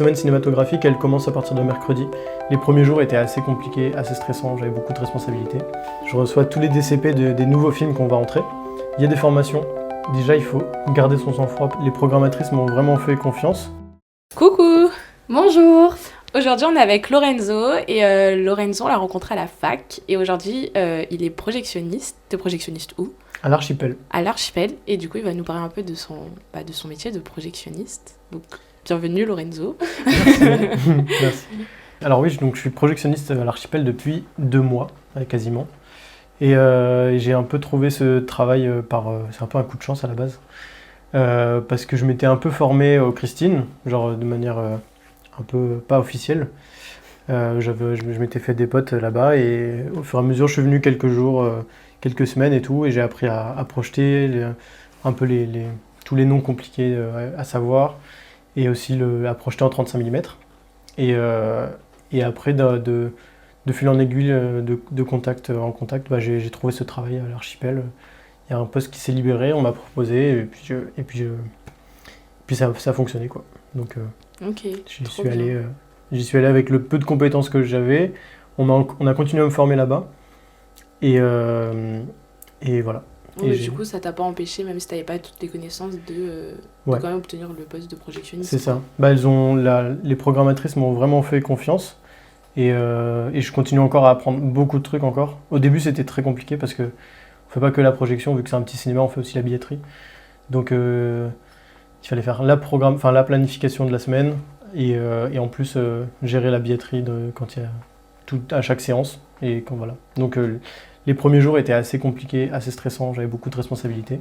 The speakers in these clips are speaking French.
semaine cinématographique, elle commence à partir de mercredi. Les premiers jours étaient assez compliqués, assez stressants, j'avais beaucoup de responsabilités. Je reçois tous les DCP des nouveaux films qu'on va entrer. Il y a des formations. Déjà, il faut garder son sang-froid. Les programmatrices m'ont vraiment fait confiance. Coucou! Bonjour! Aujourd'hui, on est avec Lorenzo et Lorenzo, on l'a rencontré à la fac et aujourd'hui, il est projectionniste. T'es projectionniste où? À l'Archipel. À l'Archipel, et du coup, il va nous parler un peu de son métier de projectionniste. Donc, bienvenue Lorenzo. Merci. Alors oui, donc je suis projectionniste à l'Archipel depuis 2 mois, quasiment. Et j'ai un peu trouvé ce travail c'est un peu un coup de chance à la base. Parce que je m'étais un peu formé au Christine, genre de manière un peu pas officielle. Je m'étais fait des potes là-bas et au fur et à mesure, je suis venu quelques jours, quelques semaines et tout, et j'ai appris à projeter un peu tous les noms compliqués à savoir, et aussi à projeter en 35 mm. Et après, de fil en aiguille, de contact en contact, j'ai trouvé ce travail à l'Archipel. Il y a un poste qui s'est libéré, on m'a proposé, et puis ça a fonctionné, quoi. Donc j'y suis allé avec le peu de compétences que j'avais. On a continué à me former là-bas. Et voilà. Ouais, du coup, ça t'a pas empêché, même si t'avais pas toutes les connaissances, de quand même obtenir le poste de projectionniste. C'est ça. Les programmatrices m'ont vraiment fait confiance. Et je continue encore à apprendre beaucoup de trucs encore. Au début, c'était très compliqué parce que on fait pas que la projection, vu que c'est un petit cinéma, on fait aussi la billetterie. Donc il fallait faire la planification de la semaine et en plus gérer la billetterie quand il y a à chaque séance. Et voilà. Donc les premiers jours étaient assez compliqués, assez stressants, j'avais beaucoup de responsabilités.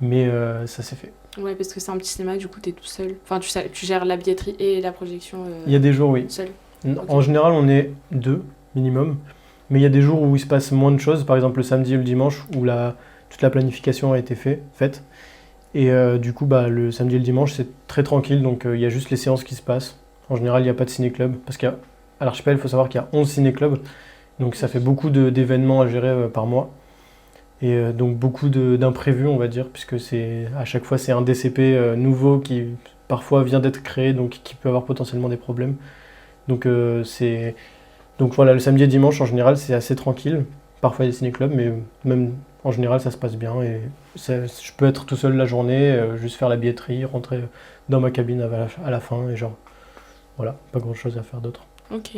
Mais ça s'est fait. Ouais, parce que c'est un petit cinéma, du coup t'es tout seul. Enfin, tu gères la billetterie et la projection il y a des jours, oui. Seul. En Okay. général, on est 2 minimum. Mais il y a des jours où il se passe moins de choses, par exemple le samedi et le dimanche, où toute la planification a été faite. Et du coup, le samedi et le dimanche, c'est très tranquille, donc il y a juste les séances qui se passent. En général, il n'y a pas de ciné-club, parce qu'à l'Archipel, il faut savoir qu'il y a 11 ciné-clubs, donc ça fait beaucoup d'événements à gérer par mois. Et donc beaucoup d'imprévus, on va dire, puisque à chaque fois, c'est un DCP nouveau qui parfois vient d'être créé, donc qui peut avoir potentiellement des problèmes. Donc voilà, le samedi et dimanche, en général, c'est assez tranquille. Parfois, il y a des ciné-clubs, mais même en général, ça se passe bien. Et je peux être tout seul la journée, juste faire la billetterie, rentrer dans ma cabine à la fin, et genre, voilà, pas grand-chose à faire d'autre. Ok.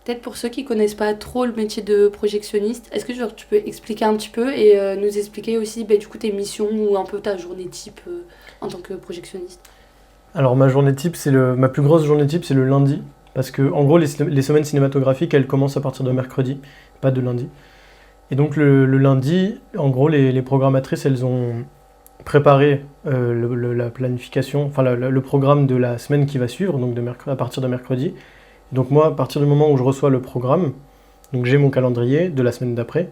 Peut-être pour ceux qui connaissent pas trop le métier de projectionniste, est-ce que tu peux expliquer un petit peu et nous expliquer aussi du coup tes missions ou un peu ta journée type en tant que projectionniste? Alors ma journée type, ma plus grosse journée type, c'est le lundi. Parce que en gros, les semaines cinématographiques, elles commencent à partir de mercredi, pas de lundi. Et donc le lundi, en gros, les programmatrices, elles ont préparé la planification, enfin le programme de la semaine qui va suivre, donc à partir de mercredi. Et donc moi, à partir du moment où je reçois le programme, donc j'ai mon calendrier de la semaine d'après,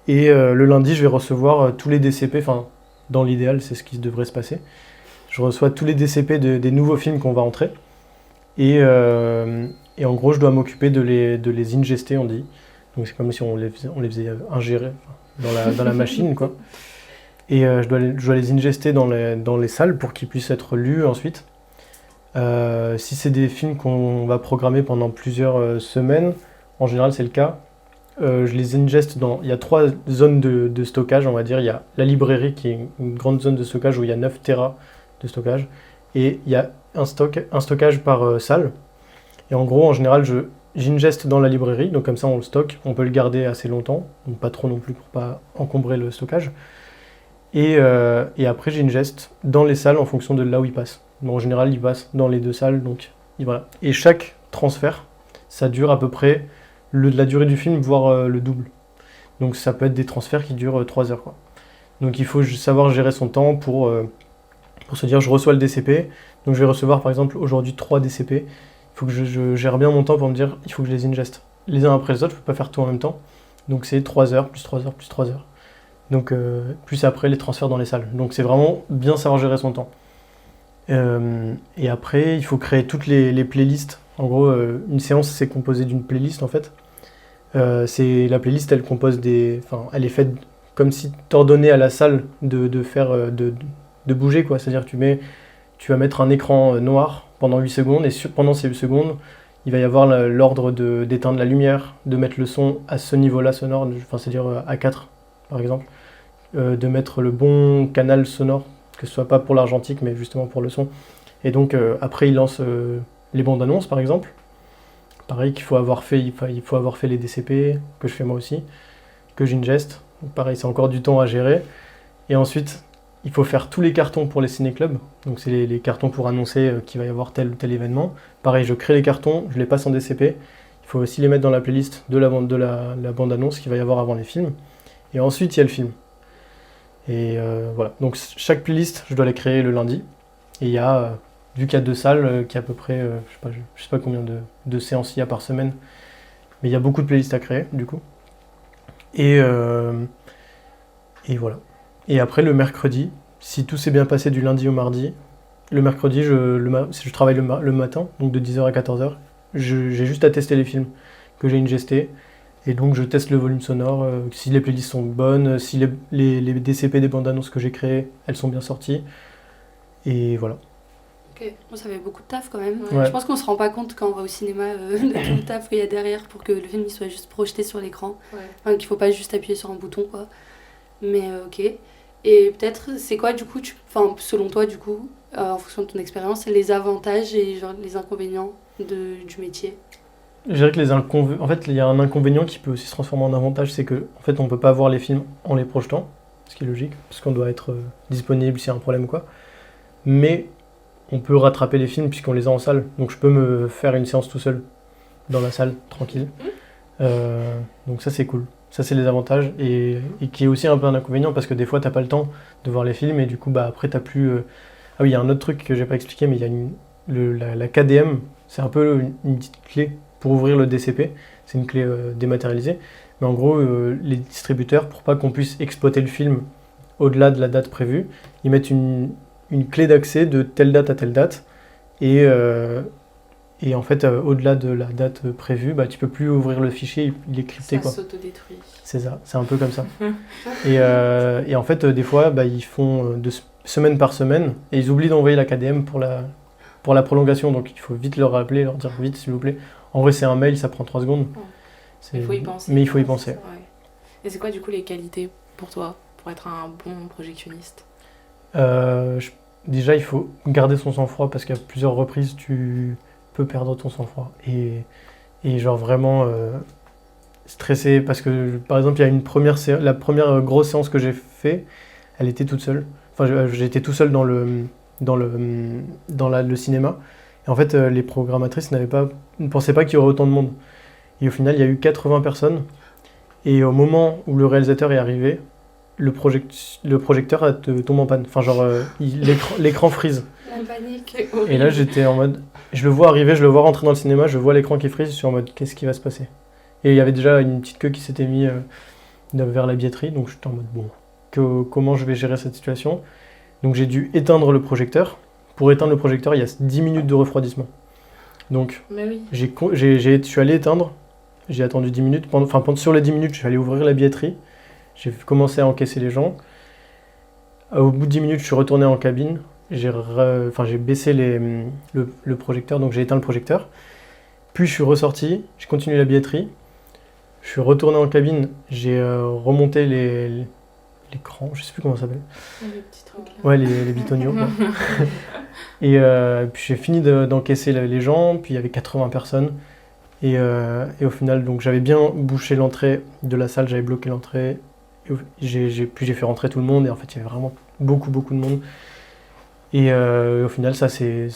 et le lundi, je vais recevoir tous les DCP, enfin dans l'idéal, c'est ce qui devrait se passer. Je reçois tous les DCP des nouveaux films qu'on va entrer. Et en gros, je dois m'occuper de les ingester, on dit. Donc c'est comme si on les faisait ingérer dans la machine, quoi. Et je dois les ingester dans les salles pour qu'ils puissent être lus ensuite. Si c'est des films qu'on va programmer pendant plusieurs semaines, en général c'est le cas, je les ingeste il y a 3 zones de stockage, on va dire. Il y a la librairie qui est une grande zone de stockage où il y a 9 Tera de stockage. Et il y a un stockage par salle. Et en gros, en général, j'ingeste dans la librairie, donc comme ça on le stocke, on peut le garder assez longtemps, donc pas trop non plus pour pas encombrer le stockage. Et après, j'ingeste dans les salles en fonction de là où il passe. Donc, en général, il passe dans les 2 salles, donc voilà. Et chaque transfert, ça dure à peu près la durée du film, voire le double. Donc ça peut être des transferts qui durent 3 heures, quoi. Donc il faut savoir gérer son temps pour se dire je reçois le DCP, donc je vais recevoir par exemple aujourd'hui 3 DCP, il faut que je gère bien mon temps pour me dire il faut que je les ingeste les uns après les autres, je ne peux pas faire tout en même temps, donc c'est 3 heures, plus 3 heures, plus 3 heures, donc plus après les transferts dans les salles, donc c'est vraiment bien savoir gérer son temps. Et après il faut créer toutes les playlists, en gros une séance c'est composé d'une playlist en fait, la playlist elle est faite comme si tu ordonnais à la salle de bouger, quoi. C'est-à-dire que tu vas mettre un écran noir pendant 8 secondes, et pendant ces 8 secondes, il va y avoir l'ordre d'éteindre la lumière, de mettre le son à ce niveau-là sonore, enfin, c'est-à-dire à 4 par exemple, de mettre le bon canal sonore, que ce soit pas pour l'argentique, mais justement pour le son. Et donc après, il lance les bandes annonces, par exemple. Pareil, il faut avoir fait les DCP, que je fais moi aussi, que j'ingeste. Donc pareil, c'est encore du temps à gérer. Et ensuite, il faut faire tous les cartons pour les ciné-clubs. Donc c'est les cartons pour annoncer qu'il va y avoir tel ou tel événement. Pareil, je crée les cartons, je les passe en DCP. Il faut aussi les mettre dans la playlist de la bande-annonce qu'il va y avoir avant les films. Et ensuite, il y a le film. Et voilà. Donc chaque playlist, je dois les créer le lundi. Et il y a, vu qu'il y a 2 salles, qui a à peu près, je sais pas combien de séances il y a par semaine. Mais il y a beaucoup de playlists à créer, du coup. Et voilà. Et après, le mercredi, si tout s'est bien passé du lundi au mardi, le mercredi, je travaille le matin, donc de 10h à 14h. J'ai juste à tester les films que j'ai ingestés. Et donc, je teste le volume sonore, si les playlists sont bonnes, si les DCP des bandes annonces que j'ai créées, elles sont bien sorties. Et voilà. Ok, bon, ça fait beaucoup de taf quand même. Ouais. Je pense qu'on se rend pas compte quand on va au cinéma de tout le taf qu'il y a derrière pour que le film il soit juste projeté sur l'écran. Ouais. Enfin, qu'il faut pas juste appuyer sur un bouton, quoi. Mais ok. Et peut-être, c'est quoi du coup, enfin, selon toi, du coup, en fonction de ton expérience, les avantages et genre, les inconvénients du métier? Je dirais que en fait, il y a un inconvénient qui peut aussi se transformer en avantage, c'est que en fait, on peut pas voir les films en les projetant, ce qui est logique, parce qu'on doit être disponible s'il y a un problème ou quoi. Mais on peut rattraper les films puisqu'on les a en salle. Donc je peux me faire une séance tout seul dans la salle, tranquille. Donc ça, c'est cool. Ça, c'est les avantages. Et qui est aussi un peu un inconvénient parce que des fois, t'as pas le temps de voir les films et du coup, bah, après, t'as plus. Ah oui, il y a un autre truc que j'ai pas expliqué, mais il y a la KDM, c'est un peu une petite clé pour ouvrir le DCP. C'est une clé dématérialisée. Mais en gros, les distributeurs, pour pas qu'on puisse exploiter le film au-delà de la date prévue, ils mettent une clé d'accès de telle date à telle date. Et en fait, au-delà de la date prévue, bah, tu peux plus ouvrir le fichier, il est crypté. Ça Quoi. s'autodétruit. C'est ça, c'est un peu comme ça. Et en fait, des fois, bah, ils font semaine par semaine et ils oublient d'envoyer la KDM pour la prolongation. Donc il faut vite leur rappeler, leur dire vite, s'il vous plaît. En vrai, c'est un mail, ça prend 3 secondes. Il faut y penser. Mais il faut y penser. Ouais. Et c'est quoi, du coup, les qualités pour toi, pour être un bon projectionniste? Déjà, il faut garder son sang-froid parce qu'à plusieurs reprises, tu peux perdre ton sang-froid. Et genre vraiment stressé parce que, par exemple, il y a la première grosse séance que j'ai fait, elle était toute seule. Enfin, j'étais tout seul dans le cinéma. Et en fait, les programmatrices ne pensaient pas qu'il y aurait autant de monde. Et au final, il y a eu 80 personnes. Et au moment où le réalisateur est arrivé, le projecteur tombe en panne. Enfin, genre, l'écran freeze. La panique. Et là, j'étais en mode... Je le vois arriver, je le vois rentrer dans le cinéma, je vois l'écran qui freeze, je suis en mode, qu'est-ce qui va se passer? Et il y avait déjà une petite queue qui s'était mise vers la billetterie, donc j'étais en mode, bon, comment je vais gérer cette situation? Donc j'ai dû éteindre le projecteur. Pour éteindre le projecteur, il y a 10 minutes de refroidissement. Donc, Mais oui. je suis allé éteindre, j'ai attendu 10 minutes. Sur les 10 minutes, je suis allé ouvrir la billetterie. J'ai commencé à encaisser les gens. Au bout de 10 minutes, je suis retourné en cabine. J'ai baissé le projecteur, donc j'ai éteint le projecteur. Puis je suis ressorti, j'ai continué la billetterie. Je suis retourné en cabine, j'ai remonté l'écran, je sais plus comment ça s'appelle. Les petits trucs là. Ouais, les bitoniaux. Ouais. Et puis j'ai fini d'encaisser les gens, puis il y avait 80 personnes. Et au final, donc j'avais bien bouché l'entrée de la salle, j'avais bloqué l'entrée. Puis j'ai fait rentrer tout le monde, et en fait il y avait vraiment beaucoup de monde. Et au final, ça s'est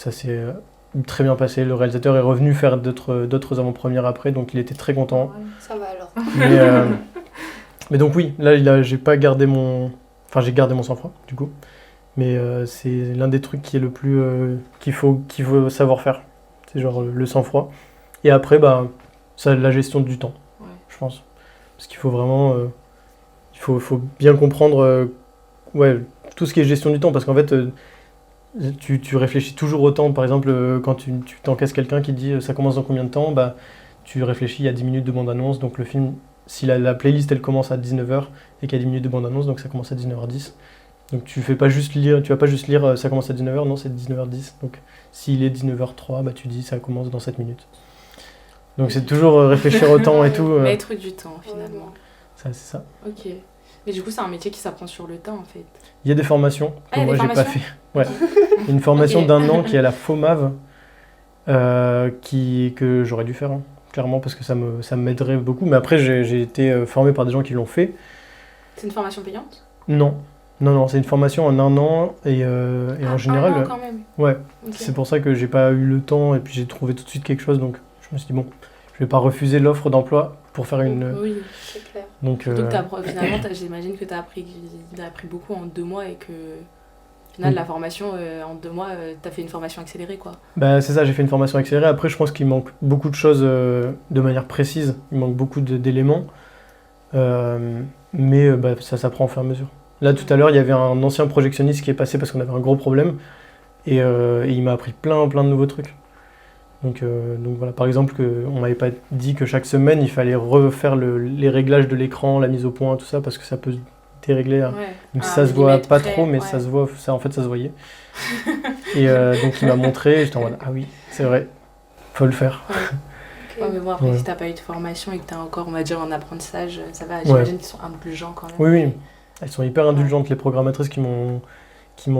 très bien passé. Le réalisateur est revenu faire d'autres avant-premières après, donc il était très content. Ouais, ça va alors. Mais donc oui, là j'ai gardé mon sang-froid du coup. Mais c'est l'un des trucs qui est le plus qu'il faut savoir faire. C'est genre le sang-froid. Et après, bah, la gestion du temps, Ouais. je pense. Parce qu'il faut vraiment... il faut bien comprendre tout ce qui est gestion du temps. Parce qu'en fait, tu réfléchis toujours au temps. Par exemple, quand tu t'encaisses quelqu'un qui dit ça commence dans combien de temps, bah, tu réfléchis, il y a 10 minutes de bande-annonce. Donc le film, si la playlist elle commence à 19h et qu'il y a 10 minutes de bande-annonce, donc ça commence à 19h10. Donc tu vas pas juste lire ça commence à 19h, non, c'est 19h10. Donc s'il est 19h03, bah tu dis ça commence dans 7 minutes. Donc c'est toujours réfléchir au temps et tout. Mettre du temps, finalement. Ça, c'est ça. Ok. Mais du coup, c'est un métier qui s'apprend sur le tas, en fait. Il y a des formations que il y a moi des j'ai pas formations fait. Ouais. Une formation Ok. d'1 an qui est à la FOMAV, que j'aurais dû faire, hein, clairement, parce que ça m'aiderait beaucoup. Mais après, j'ai été formé par des gens qui l'ont fait. C'est une formation payante? Non, c'est une formation en 1 an et en général, 1 an quand même. ouais, Ok. c'est pour ça que j'ai pas eu le temps et puis j'ai trouvé tout de suite quelque chose. Donc je me suis dit bon, je vais pas refuser l'offre d'emploi pour faire une. Oui. C'est clair. Donc Surtout que finalement, j'imagine que tu as appris beaucoup en 2 mois et que, au final, Oui. la formation, en 2 mois, tu as fait une formation accélérée, quoi. bah, c'est ça, j'ai fait une formation accélérée. Après, je pense qu'il manque beaucoup de choses de manière précise. Il manque beaucoup d'éléments, mais bah, ça s'apprend au fur et à mesure. Là, tout à l'heure, il y avait un ancien projectionniste qui est passé parce qu'on avait un gros problème et il m'a appris plein de nouveaux trucs. Donc voilà, par exemple, on m'avait pas dit que chaque semaine, il fallait refaire les réglages de l'écran, la mise au point, tout ça, parce que ça peut dérégler. Hein. Ouais. Donc Un ça se voit millimètre pas près, trop, mais ouais. ça se voit, ça, en fait, ça se voyait. Et donc il m'a montré, et j'étais en mode, ah oui, c'est vrai, faut le faire. Ouais, mais bon, après, Ouais. si t'as pas eu de formation et que t'es encore, on va dire, en apprentissage, ça va. J'imagine qu'ils sont indulgents quand même. Oui. Elles sont hyper indulgentes, les programmatrices qui m'ont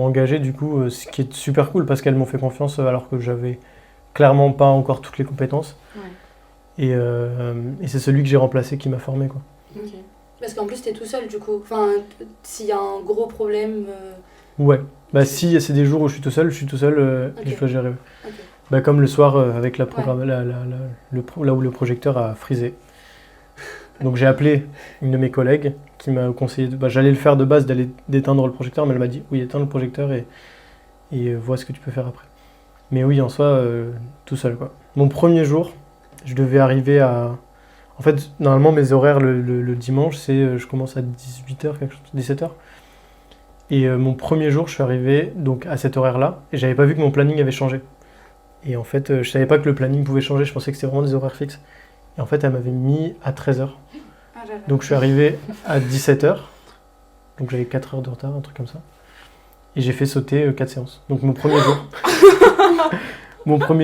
engagé, du coup, ce qui est super cool, parce qu'elles m'ont fait confiance alors que j'avais clairement pas encore toutes les compétences. Ouais. Et c'est celui que j'ai remplacé qui m'a formé, quoi. Ok. Parce qu'en plus, t'es tout seul, du coup. Enfin, s'il y a un gros problème... Ouais, bah si c'est des jours où je suis tout seul, et je dois gérer. Ok. Bah, comme le soir avec la programme, là où le projecteur a frisé. Donc j'ai appelé une de mes collègues qui m'a conseillé, j'allais le faire de base, d'éteindre le projecteur, mais elle m'a dit oui, éteins le projecteur et vois ce que tu peux faire après. Mais oui, en soi, tout seul, quoi. Mon premier jour, je devais arriver à... En fait, normalement, mes horaires le dimanche, c'est je commence à 18h, quelque chose, 17h. Et mon premier jour, je suis arrivé donc, à cet horaire-là, et j'avais pas vu que mon planning avait changé. Et en fait, je savais pas que le planning pouvait changer, je pensais que c'était vraiment des horaires fixes. Et en fait, elle m'avait mis à 13h. Ah là là. Donc je suis arrivé à 17h, donc j'avais 4 heures de retard, un truc comme ça. Et j'ai fait sauter 4 séances. Donc mon premier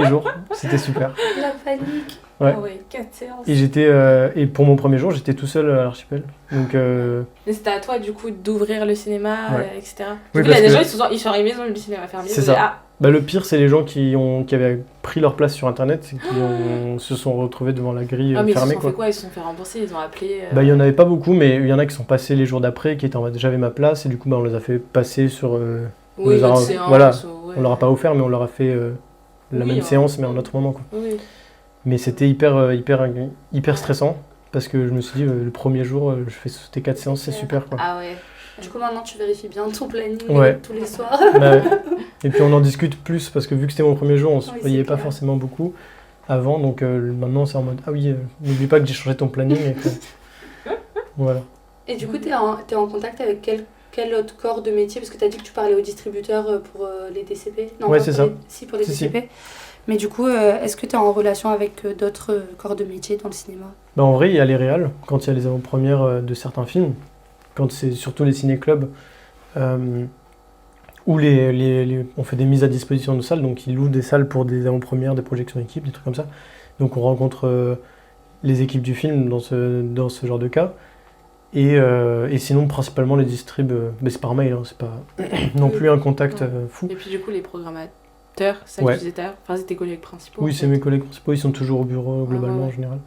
jour, c'était super. La panique. Ouais. Ah ouais, 4 séances. Et pour mon premier jour, j'étais tout seul à l'archipel. Donc Mais c'était à toi, du coup, d'ouvrir le cinéma, Ouais. etc. Oui, Du coup, il y a parce des que- gens, ils sont arrivés, ils ont vu le cinéma fermé. C'est ils ont dit, ça. Le pire, c'est les gens qui avaient pris leur place sur internet et qui se sont retrouvés devant la grille mais ils se fermée, sont quoi. fait quoi? Ils se sont fait rembourser, ils ont appelé... Bah, il y en avait pas beaucoup, mais il y en a qui sont passés les jours d'après, qui étaient en mode j'avais ma place, et du coup, on les a fait passer sur. Oui, nous a- notre séance, voilà. ouais. On leur a pas offert, mais on leur a fait la Oui, même ouais. séance, mais en autre moment, quoi. Oui. Mais c'était hyper stressant, parce que je me suis dit, le premier jour, je fais sauter 4 séances, c'est super, quoi. Ah ouais. Du coup, maintenant, tu vérifies bien ton planning Ouais. tous les soirs. Bah ouais. Et puis on en discute plus, parce que vu que c'était mon premier jour, on se Oui, voyait c'est pas clair. forcément beaucoup avant, donc maintenant c'est en mode ah oui, n'oublie pas que j'ai changé ton planning. Voilà. Et du coup, t'es en contact avec quel autre corps de métier? Parce que t'as dit que tu parlais aux distributeurs pour les DCP. Non, Ouais, pas c'est pour ça. Si, pour les Si, si. DCP. Mais du coup, est-ce que t'es en relation avec d'autres corps de métier dans le cinéma? Bah en vrai, il y a les réals, quand il y a les avant-premières de certains films, quand c'est surtout les ciné-clubs, où on fait des mises à disposition de salles, donc ils louent des salles pour des avant-premières, des projections équipes, des trucs comme ça. Donc on rencontre les équipes du film dans ce genre de cas. Et sinon, principalement les distribs, mais c'est par mail, hein, c'est pas non plus un contact fou. Et puis du coup, les programmateurs, ça Ouais. que tu disais tout à l'heure, enfin, c'est tes collègues principaux. Oui, en c'est fait. mes collègues principaux, ils sont toujours au bureau globalement ouais. en général.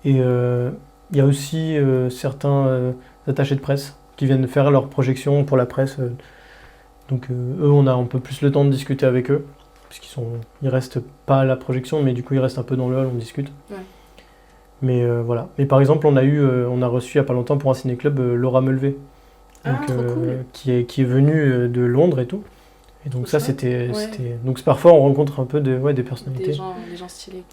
Et il y a aussi certains attachés de presse qui viennent faire leurs projections pour la presse. Donc eux, on a un peu plus le temps de discuter avec eux, puisqu'ils restent pas à la projection, mais du coup ils restent un peu dans le hall, on discute. Ouais. Mais voilà. Mais par exemple, on a reçu il y a pas longtemps pour un ciné-club Laura Mulvey, donc, Ah, trop cool. qui est venue de Londres et tout. Et donc Trop ça, chouette. c'était... Ouais. Donc parfois, on rencontre un peu des personnalités. Des gens stylés.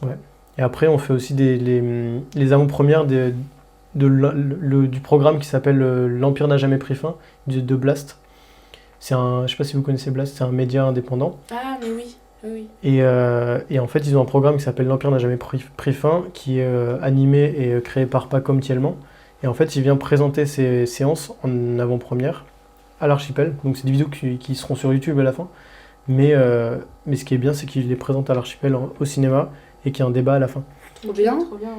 Et après, on fait aussi les avant-premières du programme qui s'appelle L'Empire n'a jamais pris fin, de Blast. Je sais pas si vous connaissez Blast, c'est un média indépendant. Ah, mais oui. Oui. Et en fait, ils ont un programme qui s'appelle L'Empire n'a jamais pris fin, qui est animé et créé par Pacom Thielman. Et en fait, il vient présenter ses séances en avant-première à l'archipel. Donc c'est des vidéos qui seront sur YouTube à la fin. Mais ce qui est bien, c'est qu'il les présente à l'archipel au cinéma et qu'il y a un débat à la fin. Trop bien. Trop bien.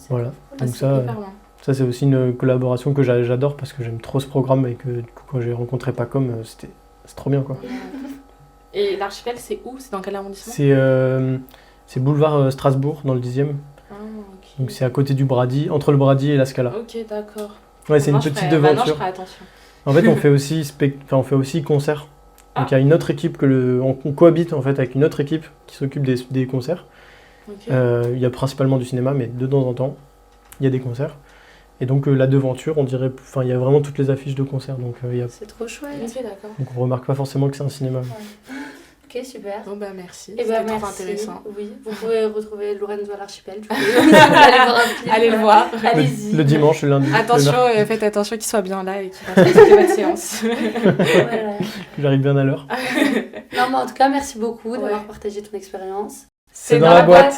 Voilà. Ah, Donc c'est ça, hyper bien. ça c'est aussi une collaboration que j'adore parce que j'aime trop ce programme et que du coup quand j'ai rencontré Pacom, c'est trop bien quoi. Et l'archipel, c'est où? C'est dans quel arrondissement? C'est boulevard Strasbourg dans le 10e. Ah, ok. Donc c'est à côté du Brady, entre le Brady et la Scala. Ok, d'accord. Ouais, c'est une Maintenant, je petite ferai- maintenant, je devanture. ferai attention. En fait, on fait aussi concert. Donc Ah. il y a une autre équipe on cohabite en fait avec une autre équipe qui s'occupe des concerts. Ok. Il y a principalement du cinéma, mais de temps en temps, il y a des concerts. Et donc la devanture, on dirait, enfin il y a vraiment toutes les affiches de concerts. Donc C'est trop chouette. Ok, d'accord. donc on remarque pas forcément que c'est un cinéma. Ok, super. Bon, bah merci. Et C'était ben trop merci. intéressant. Oui, vous pouvez retrouver Lorenzo à l'archipel. Du coup. Allez voir un film. Allez le voir. Allez-y. Le dimanche, le lundi. Attention, le mercredi, faites attention qu'il soit bien là et qu'il fasse respecter votre séance. Voilà. que j'arrive bien à l'heure. Non, mais en tout cas, merci beaucoup Ouais. d'avoir partagé ton expérience. C'est dans la boîte.